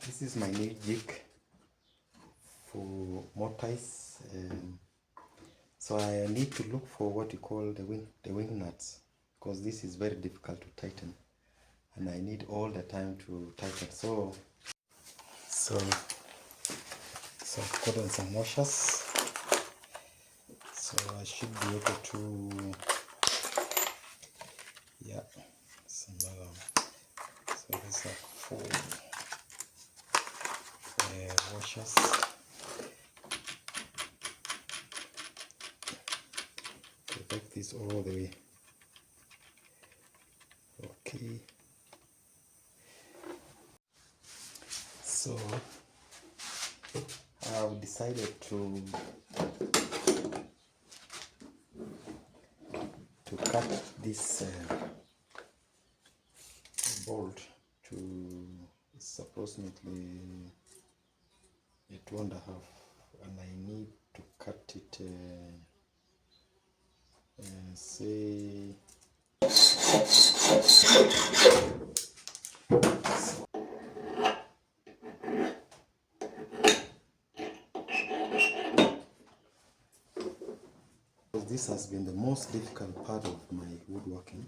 This is my new jig for Mortise. So I need to look for what you call the wing nuts, because this is very difficult to tighten and I need all the time to tighten. So I've put on some washers, so I should be able to, yeah, some so these are 4 washers. Take this all the way. Okay, so I've decided to cut this bolt to, it's approximately 2.5, and I need to cut it say this has been the most difficult part of my woodworking.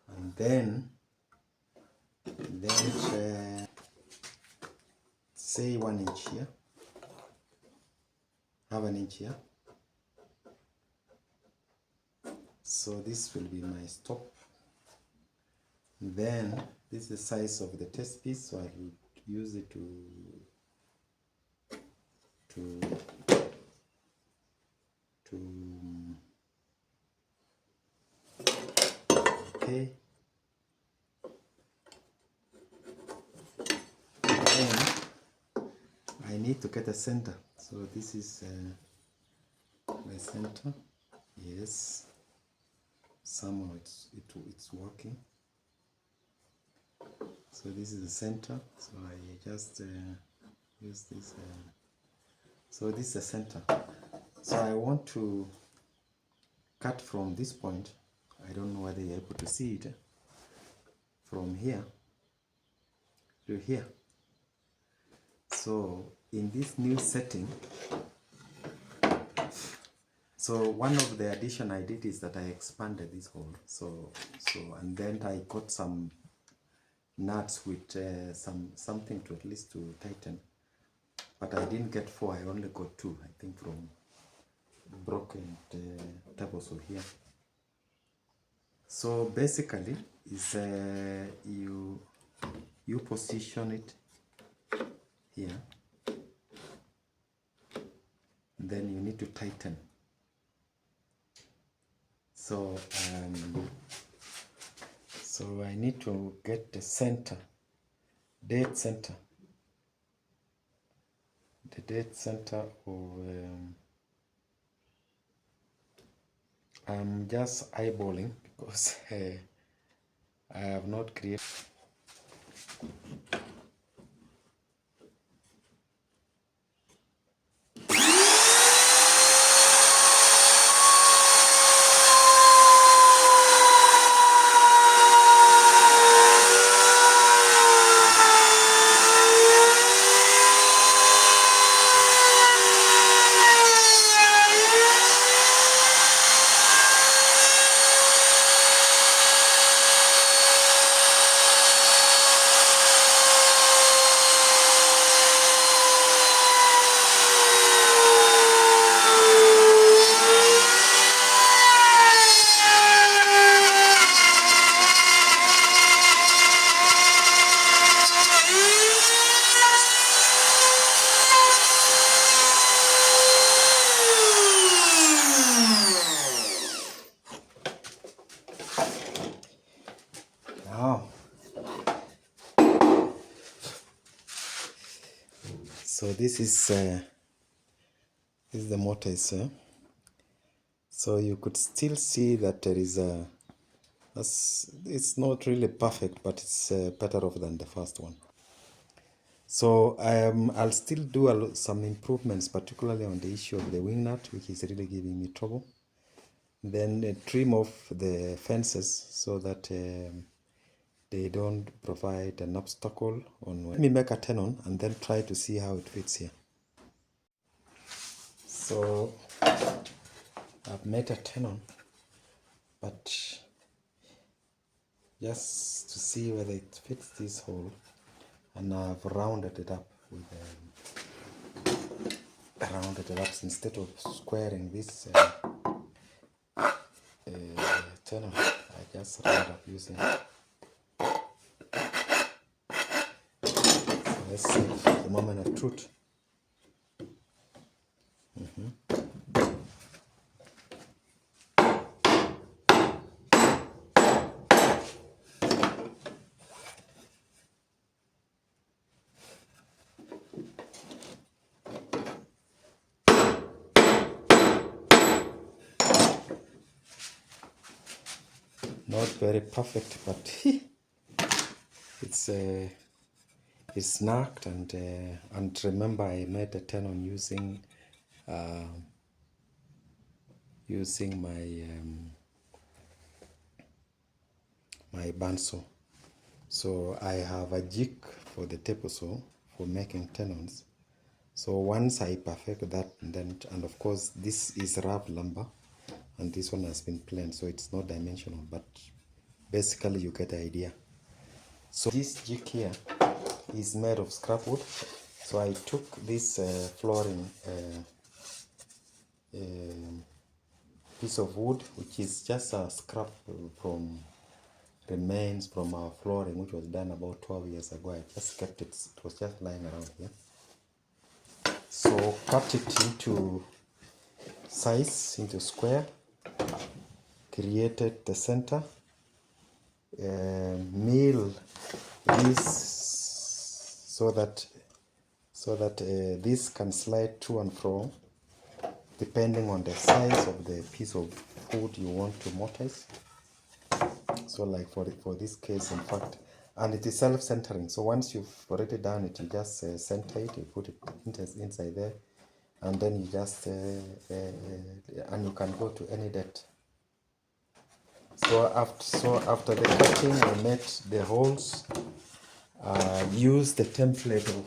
And then say 1 inch here, half an inch here. So this will be my stop. Then this is the size of the test piece, so I will use it okay. Then I need to get a center, so this is my center. Yes, somehow it's working. So this is the center, so I just use this. So this is the center. So I want to cut from this point. I don't know whether you're able to see it. From here to here. So in this new setting, so one of the addition I did is that I expanded this hole. So and then I got some nuts with something to at least to tighten, but I didn't get 4. I only got 2, I think, from broken tables over here. So basically is you position it here, then you need to tighten. So so I need to get the center, dead center, the dead center of I'm just eyeballing because I have not created. So this is the Mortise. So you could still see that there is a, it's not really perfect, but it's better off than the first one. So I'll still do some improvements, particularly on the issue of the wing nut, which is really giving me trouble. Then trim off the fences so that the they don't provide an obstacle on. Let me make a tenon and then try to see how it fits here. So I've made a tenon, but just to see whether it fits this hole, and I've rounded it up with instead of squaring this tenon. I just round up using. So let's see the moment of truth. Not very perfect, but it's snagged, and remember I made a tenon using my bandsaw. So I have a jig for the table saw for making tenons. So once I perfect that, and of course this is rough lumber, and this one has been planed, so it's not dimensional, but basically you get the idea. So this jig here is made of scrap wood. So I took this flooring piece of wood, which is just a scrap from remains from our flooring, which was done about 12 years ago. I just kept it, it was just lying around here. So cut it into size, into square, created the center, mill this so that this can slide to and fro depending on the size of the piece of wood you want to mortise. So like for this case, in fact, and it is self-centering. So once you've already done it, you just center it, you put it inside there, and then you just and you can go to any depth. So after the cutting, I made the holes. Use the template of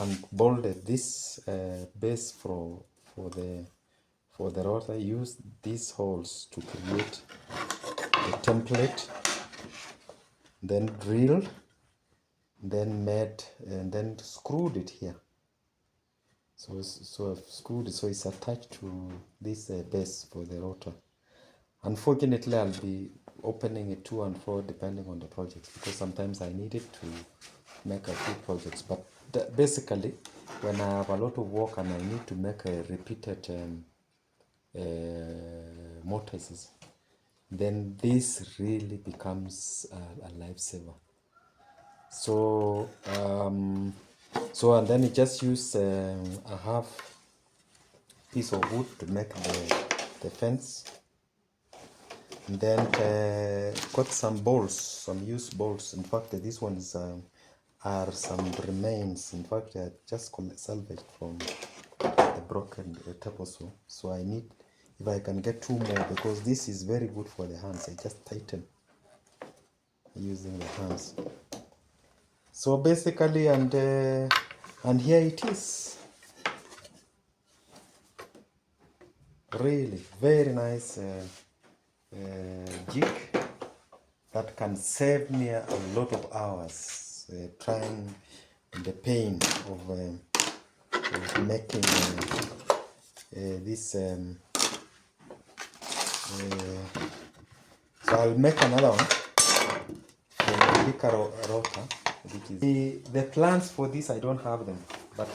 and bolted this base for the rotor. Use these holes to create the template, then drilled, then made, and then screwed it here. So I've screwed it so it's attached to this base for the rotor. Unfortunately, I'll be opening it to and fro depending on the project, because sometimes I need it to make a few projects. But basically, when I have a lot of work and I need to make a repeated mortises, then this really becomes a lifesaver. So and then you just use a half piece of wood to make the fence, and then got some bolts, some used bolts. In fact, these ones are some remains. In fact, I just salvaged from the broken table saw. So I need, if I can get 2 more, because this is very good for the hands. I just tighten using the hands. So basically, and here it is. Really very nice jig that can save me a lot of hours trying the pain of making this. So I'll make another one for the bigger rotor. The plans for this, I don't have them, but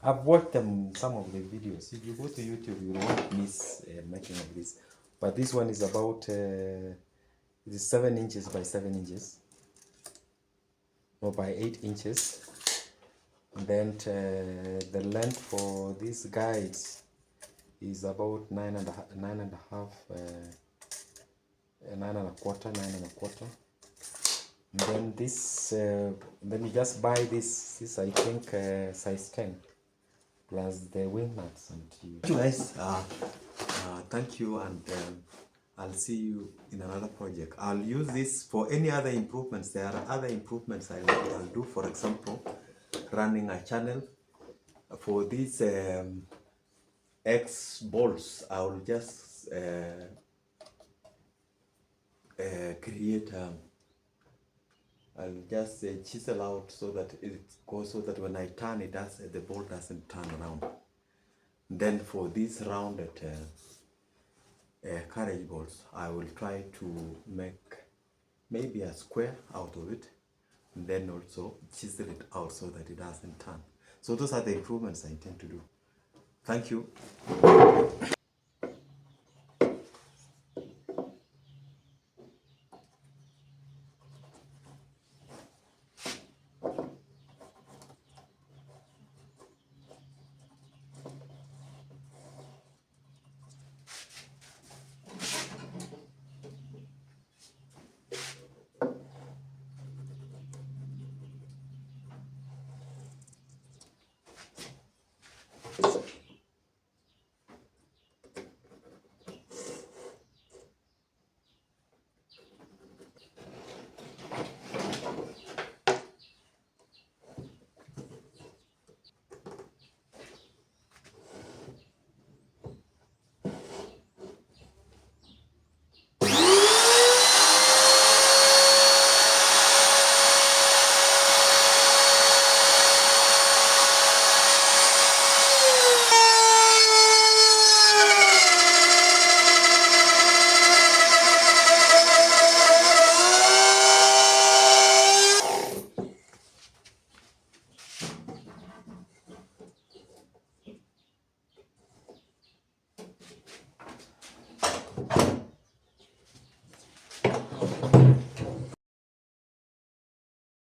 I've watched them, some of the videos. If you go to YouTube, you won't miss making of this. But this one is about it is 7 inches by 7 inches, or by 8 inches. And then the length for these guides is about 9 and a quarter. And then this, then you just buy this I think size 10 plus the wing nuts. And you guys, thank you, and I'll see you in another project. I'll use this for any other improvements. There are other improvements I'll do. For example, running a channel for these X bolts. I will just create. I'll just chisel out so that it goes, so that when I turn it, does the bolt doesn't turn around. Then for these rounded carriage bolts, I will try to make maybe a square out of it, and then also chisel it out so that it doesn't turn. So those are the improvements I intend to do. Thank you.